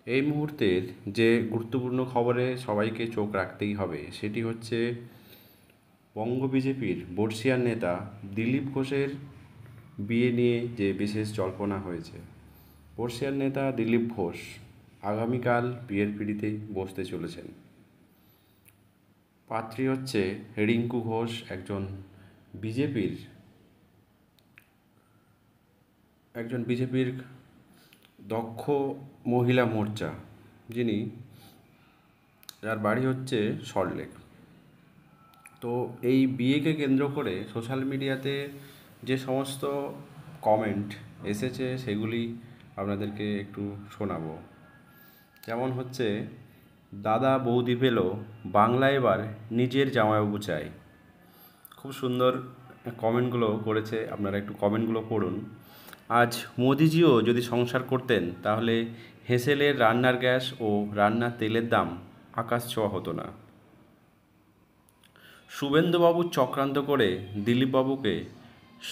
এই মুহূর্তের যে গুরুত্বপূর্ণ খবরে সবাইকে চোখ রাখতেই হবে সেটি হচ্ছে বঙ্গ বিজেপির বর্ষিয়ান নেতা দিলীপ ঘোষের বিয়ে নিয়ে যে বিশেষ জল্পনা হয়েছে। বর্ষিয়ান নেতা দিলীপ ঘোষ আগামীকাল বিয়ের পিঁড়িতে বসতে চলেছেন। পাত্রী হচ্ছে রিঙ্কু ঘোষ, বিজেপির বিজেপির দক্ষ মহিলা মোর্চা, যিনি যার বাড়ি হচ্ছে সল্টলেক। তো এই বিয়েকে কেন্দ্র করে সোশ্যাল মিডিয়াতে যে সমস্ত কমেন্ট এসেছে সেগুলি আপনাদেরকে একটু শোনাবো। যেমন হচ্ছে, দাদা বৌদি পেল, বাংলা এবার নিজের জামাইবাবু চাই। খুব সুন্দর কমেন্টগুলো করেছে, আপনারা একটু কমেন্টগুলো পড়ুন। আজ মোদিজিও যদি সংসার করতেন তাহলে হেসেলের রান্নার গ্যাস ও রান্নার তেলের দাম আকাশ ছোঁয়া হতো না। শুভেন্দুবাবু চক্রান্ত করে দিলীপবাবুকে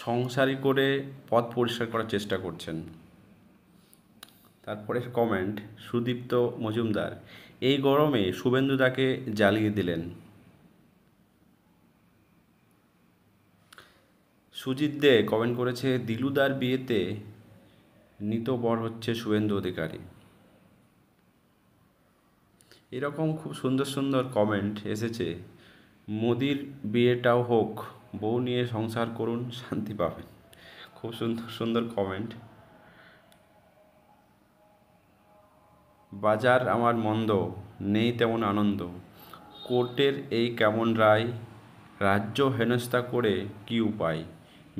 সংসারী করে পথ পরিষ্কার করার চেষ্টা করছেন। তারপরের কমেন্ট, সুদীপ্ত মজুমদার, এই গরমে শুভেন্দুদাকে জ্বালিয়ে দিলেন। সুজিত দে কমেন্ট করেছে, দিলুদার বিয়েতে নিত বর হচ্ছে শুভেন্দু অধিকারী। এরকম খুব সুন্দর সুন্দর কমেন্ট এসেছে। মোদির বিয়েটাও হোক, বউ নিয়ে সংসার করুন, শান্তি পাবেন। খুব সুন্দর সুন্দর কমেন্ট। বাজার আমার মন্দ, নেই তেমন আনন্দ, কোর্টের এই কেমন রায়, রাজ্য হেনস্থা করে কি উপায়,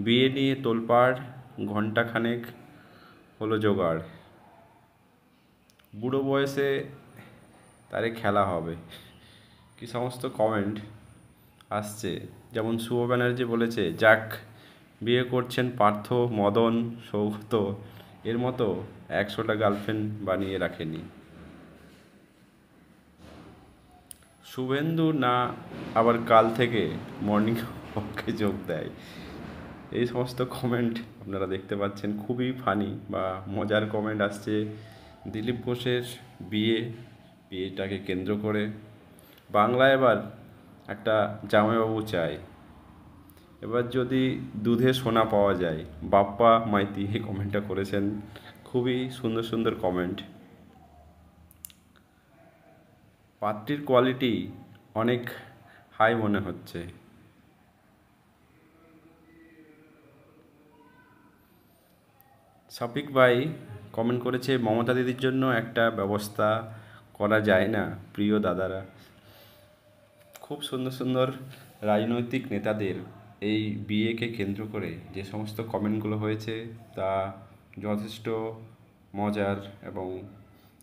বিয়ে নিয়ে তোলপাড়, ঘণ্টাখানেক হলো জোগাড়, বুড়ো বয়সে তারে খেলা হবে। কি সমস্ত কমেন্ট আসছে। যেমন শুভ ব্যানার্জি বলেছে, যাক, বিয়ে করছেন পার্থ, মদন, সৌগত, এর মতো 100টা গার্লফ্রেন্ড বানিয়ে রাখেনি। শুভেন্দু না আবার কাল থেকে মর্নিং ওয়াকে যোগ দেয়। এই সমস্ত কমেন্ট আপনারা দেখতে পাচ্ছেন, খুবই ফানি বা মজার কমেন্ট আসছে দিলীপ ঘোষের বিয়েটাকে কেন্দ্র করে। বাংলা এবার একটা জামাইবাবু চাই, এবার যদি দুধে সোনা পাওয়া যায়। বাপ্পা মাইতি এই কমেন্টটা করেছেন। খুবই সুন্দর সুন্দর কমেন্ট। পাত্রীর কোয়ালিটি অনেক হাই মনে হচ্ছে। শফিক ভাই কমেন্ট করেছে, মমতা দিদির জন্য একটা ব্যবস্থা করা যায় না প্রিয় দাদারা। খুব সুন্দর সুন্দর রাজনৈতিক নেতাদের এই বিয়েকে কেন্দ্র করে যে সমস্ত কমেন্টগুলো হয়েছে তা যথেষ্ট মজার এবং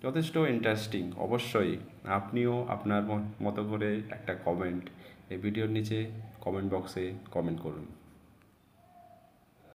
যথেষ্ট ইন্টারেস্টিং। অবশ্যই আপনিও আপনার মতো করে একটা কমেন্ট এই ভিডিওর নিচে কমেন্ট বক্সে কমেন্ট করুন।